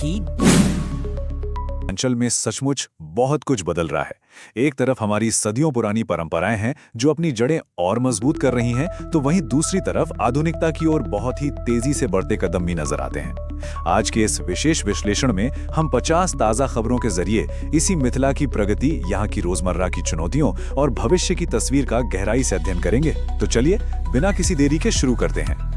की। अंचल में सचमुच बहुत कुछ बदल रहा है। एक तरफ हमारी सदियों पुरानी परंपराएं हैं जो अपनी जड़ें और मजबूत कर रही हैं, तो वहीं दूसरी तरफ आधुनिकता की ओर बहुत ही तेजी से बढ़ते कदम भी नजर आते हैं। आज के इस विशेष विश्लेषण में हम 50 ताजा खबरों के जरिए इसी मिथिला की प्रगति, यहाँ की रोजमर्रा की चुनौतियों और भविष्य की तस्वीर का गहराई से अध्ययन करेंगे। तो चलिए बिना किसी देरी के शुरू करते हैं।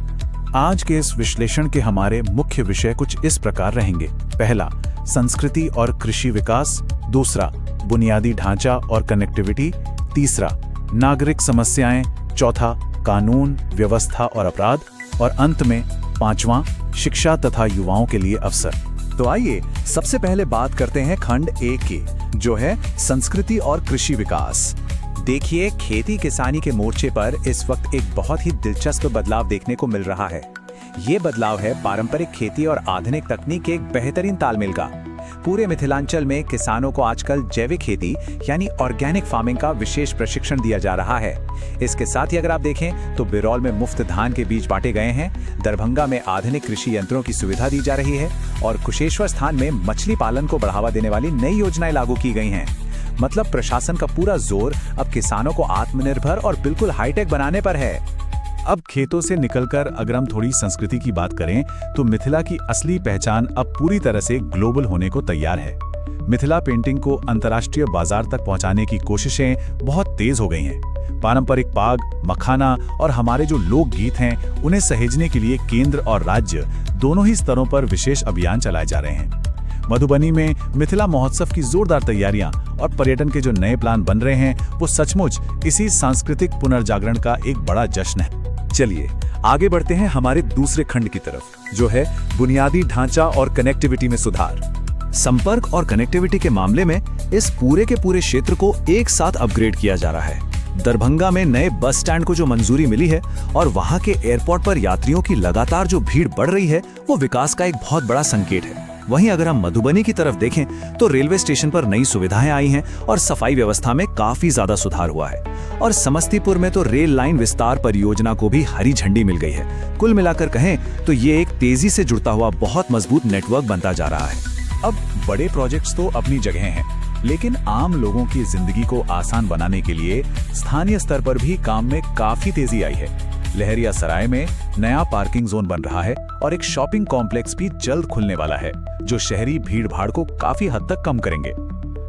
आज के इस विश्लेषण के हमारे मुख्य विषय कुछ इस प्रकार रहेंगे। पहला, संस्कृति और कृषि विकास। दूसरा, बुनियादी ढांचा और कनेक्टिविटी। तीसरा, नागरिक समस्याएं। चौथा, कानून, व्यवस्था और अपराध। और अंत में पांचवां, शिक्षा तथा युवाओं के लिए अवसर। तो आइए सबसे पहले बात करते हैं खंड 1 की, जो है संस्कृति और कृषि विकास। देखिए, खेती किसानी के मोर्चे पर इस वक्त एक बहुत ही दिलचस्प बदलाव देखने को मिल रहा है। ये बदलाव है पारंपरिक खेती और आधुनिक तकनीक के एक बेहतरीन तालमेल का। पूरे मिथिलांचल में किसानों को आजकल जैविक खेती यानी ऑर्गेनिक फार्मिंग का विशेष प्रशिक्षण दिया जा रहा है। इसके साथ ही अगर आप देखें तो बिरौल में मुफ्त धान के बीज बांटे गए हैं, दरभंगा में आधुनिक कृषि यंत्रों की सुविधा दी जा रही है और कुशेश्वर स्थान में मछली पालन को बढ़ावा देने वाली नई योजनाएं लागू की गई हैं। मतलब प्रशासन का पूरा जोर अब किसानों को आत्मनिर्भर और बिल्कुल हाईटेक बनाने पर है। अब खेतों से निकलकर अगर हम थोड़ी संस्कृति की बात करें तो मिथिला की असली पहचान अब पूरी तरह से ग्लोबल होने को तैयार है। मिथिला पेंटिंग को अंतर्राष्ट्रीय बाजार तक पहुंचाने की कोशिशें बहुत तेज हो गई हैं। पारंपरिक पाग, मखाना और हमारे जो लोकगीत हैं, उन्हें सहेजने के लिए केंद्र और राज्य दोनों ही स्तरों पर विशेष अभियान चलाए जा रहे हैं। मधुबनी में मिथिला महोत्सव की जोरदार तैयारियां और पर्यटन के जो नए प्लान बन रहे हैं, वो सचमुच इसी सांस्कृतिक पुनर्जागरण का एक बड़ा जश्न है। चलिए आगे बढ़ते हैं हमारे दूसरे खंड की तरफ, जो है बुनियादी ढांचा और कनेक्टिविटी में सुधार। संपर्क और कनेक्टिविटी के मामले में इस पूरे के पूरे क्षेत्र को एक साथ अपग्रेड किया जा रहा है। दरभंगा में नए बस स्टैंड को जो मंजूरी मिली है और वहां के एयरपोर्ट पर यात्रियों की लगातार जो भीड़ बढ़ रही है, वो विकास का एक बहुत बड़ा संकेत है। वहीं अगर हम मधुबनी की तरफ देखें तो रेलवे स्टेशन पर नई सुविधाएं आई हैं और सफाई व्यवस्था में काफी ज्यादा सुधार हुआ है। और समस्तीपुर में तो रेल लाइन विस्तार परियोजना को भी हरी झंडी मिल गई है। कुल मिलाकर कहें तो ये एक तेजी से जुड़ता हुआ बहुत मजबूत नेटवर्क बनता जा रहा है। अब बड़े प्रोजेक्ट्स तो अपनी जगह हैं, लेकिन आम लोगों की जिंदगी को आसान बनाने के लिए स्थानीय स्तर पर भी काम में काफी तेजी आई है। लहरियासराय में नया पार्किंग जोन बन रहा है और एक शॉपिंग कॉम्प्लेक्स भी जल्द खुलने वाला है, जो शहरी भीड़-भाड़ को काफी हद तक कम करेंगे।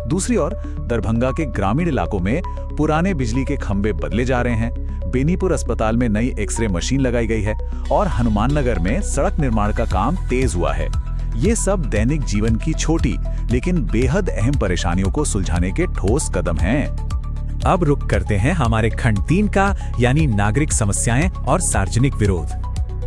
दूसरी ओर दरभंगा के ग्रामीण इलाकों में पुराने बिजली के खंभे बदले जा रहे हैं, बेनीपुर अस्पताल में नई एक्सरे मशीन लगाई गई है और हनुमान नगर में सड़क निर्माण का काम तेज हुआ है। ये सब दैनिक जीवन की छोटी लेकिन बेहद अहम परेशानियों को सुलझाने के ठोस कदम हैं। अब रुक करते हैं हमारे खंड 3 का, यानी नागरिक समस्याएं और सार्वजनिक विरोध।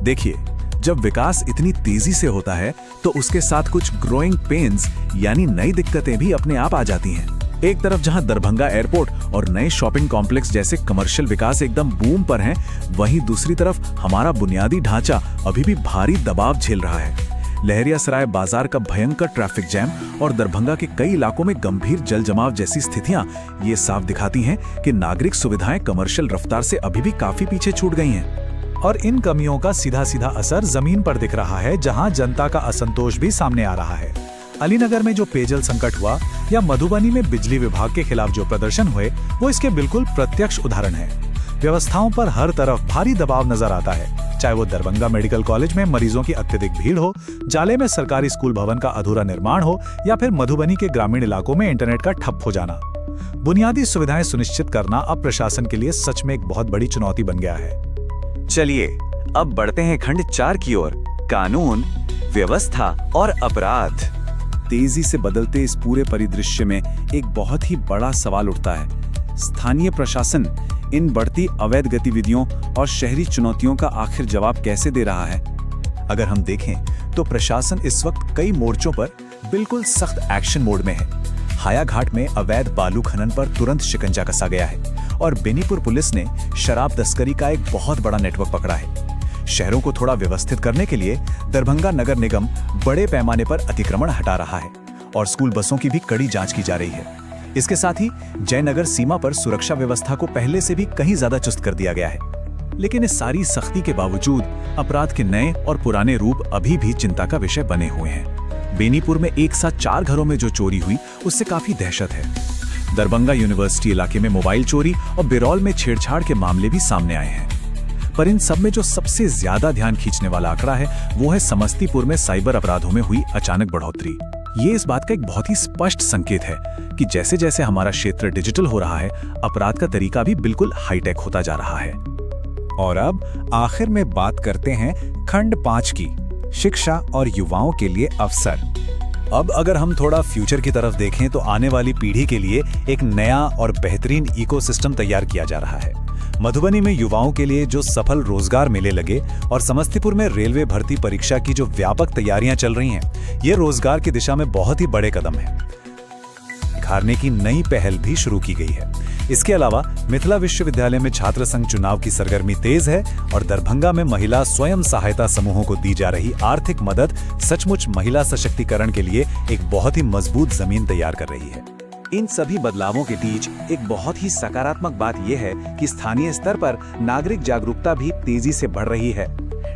देखिए, जब विकास इतनी तेजी से होता है तो उसके साथ कुछ ग्रोइंग पेन्स यानी नई दिक्कतें भी अपने आप आ जाती हैं। एक तरफ जहां दरभंगा एयरपोर्ट और नए शॉपिंग कॉम्प्लेक्स जैसे कमर्शियल विकास एकदम बूम पर हैं, वहीं दूसरी तरफ हमारा बुनियादी ढांचा अभी भी भारी दबाव झेल रहा है। लहरियासराय बाजार का भयंकर ट्रैफिक जैम और दरभंगा के कई इलाकों में गंभीर जल जमाव जैसी स्थितियां ये साफ दिखाती हैं कि नागरिक सुविधाएं कमर्शियल रफ्तार से अभी भी काफी पीछे छूट गई हैं। और इन कमियों का सीधा सीधा असर जमीन पर दिख रहा है, जहां जनता का असंतोष भी सामने आ रहा है। अलीनगर में जो पेयजल संकट हुआ या मधुबनी में बिजली विभाग के खिलाफ जो प्रदर्शन हुए, वो इसके बिल्कुल प्रत्यक्ष उदाहरण है। व्यवस्थाओं पर हर तरफ भारी दबाव नजर आता है, चाहे वो दरभंगा मेडिकल कॉलेज में मरीजों की अत्यधिक भीड़ हो, जाले में सरकारी स्कूल भवन का अधूरा निर्माण हो, या फिर मधुबनी के ग्रामीण इलाकों में इंटरनेट का ठप हो जाना। बुनियादी सुविधाएं सुनिश्चित करना अब प्रशासन के लिए सच में एक बहुत बड़ी चुनौती बन गया है। चलिए अब बढ़ते हैं खंड 4 की ओर, कानून, व्यवस्था और अपराध। तेजी से बदलते इस पूरे परिदृश्य में एक बहुत ही बड़ा सवाल उठता है। स्थानीय प्रशासन इन बढ़ती अवैध गतिविधियों और शहरी चुनौतियों का आखिर जवाब कैसे दे रहा है? अगर हम देखें तो प्रशासन इस वक्त कई मोर्चों पर बिल्कुल सख्त एक्शन मोड में है। हायाघाट में अवैध बालू खनन पर तुरंत शिकंजा कसा गया है और बेनीपुर पुलिस ने शराब तस्करी का एक बहुत बड़ा नेटवर्क पकड़ा है। शहरों को थोड़ा व्यवस्थित करने के लिए दरभंगा नगर निगम बड़े पैमाने पर अतिक्रमण हटा रहा है और स्कूल बसों की भी कड़ी जांच की जा रही है। इसके साथ ही जयनगर सीमा पर सुरक्षा व्यवस्था को पहले से भी कहीं ज्यादा चुस्त कर दिया गया है। लेकिन इस सारी सख्ती के बावजूद अपराध के नए और पुराने रूप अभी भी चिंता का विषय बने हुए हैं। बेनीपुर में एक साथ 4 घरों में जो चोरी हुई उससे काफी दहशत है। दरभंगा यूनिवर्सिटी इलाके में मोबाइल चोरी और बिरौल में छेड़छाड़ के मामले भी सामने आए हैं। पर इन सब में जो सबसे ज्यादा ध्यान खींचने वाला आंकड़ा है वो है समस्तीपुर में साइबर अपराधों में हुई अचानक बढ़ोतरी। ये इस बात का एक बहुत ही स्पष्ट संकेत है कि जैसे जैसे हमारा क्षेत्र डिजिटल हो रहा है, अपराध का तरीका भी बिल्कुल हाईटेक होता जा रहा है। और अब आखिर में बात करते हैं खंड 5 की, शिक्षा और युवाओं के लिए अवसर। अब अगर हम थोड़ा फ्यूचर की तरफ देखें तो आने वाली पीढ़ी के लिए एक नया और बेहतरीन इकोसिस्टम तैयार किया जा रहा है। मधुबनी में युवाओं के लिए जो सफल रोजगार मेले लगे और समस्तीपुर में रेलवे भर्ती परीक्षा की जो व्यापक तैयारियां चल रही हैं, ये रोजगार की दिशा में बहुत ही बड़े कदम हैं। निखारने की नई पहल भी शुरू की गई है। इसके अलावा मिथिला विश्वविद्यालय में छात्र संघ चुनाव की सरगर्मी तेज है और दरभंगा में महिला स्वयं सहायता समूहों को दी जा रही आर्थिक मदद सचमुच महिला सशक्तिकरण के लिए एक बहुत ही मजबूत जमीन तैयार कर रही है। इन सभी बदलावों के बीच एक बहुत ही सकारात्मक बात यह है कि स्थानीय स्तर पर नागरिक जागरूकता भी तेजी से बढ़ रही है।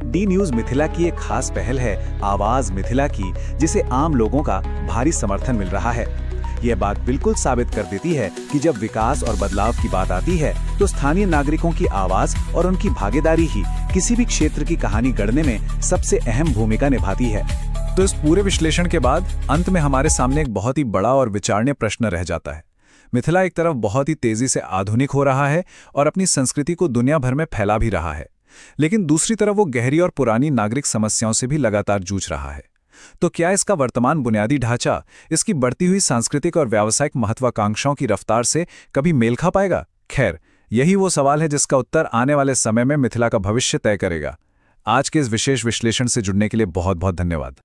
डी न्यूज मिथिला की एक खास पहल है आवाज मिथिला की, जिसे आम लोगों का भारी समर्थन मिल रहा है। यह बात बिल्कुल साबित कर देती है कि जब विकास और बदलाव की बात आती है तो स्थानीय नागरिकों की आवाज और उनकी भागीदारी ही किसी भी क्षेत्र की कहानी गढ़ने में सबसे अहम भूमिका निभाती है। तो इस पूरे विश्लेषण के बाद अंत में हमारे सामने एक बहुत ही बड़ा और विचारणीय प्रश्न रह जाता है। मिथिला एक तरफ बहुत ही तेजी से आधुनिक हो रहा है और अपनी संस्कृति को दुनिया भर में फैला भी रहा है, लेकिन दूसरी तरफ वो गहरी और पुरानी नागरिक समस्याओं से भी लगातार जूझ रहा है। तो क्या इसका वर्तमान बुनियादी ढांचा इसकी बढ़ती हुई सांस्कृतिक और व्यावसायिक महत्वाकांक्षाओं की रफ्तार से कभी मेल खा पाएगा? खैर, यही वो सवाल है जिसका उत्तर आने वाले समय में मिथिला का भविष्य तय करेगा। आज के इस विशेष विश्लेषण से जुड़ने के लिए बहुत बहुत धन्यवाद।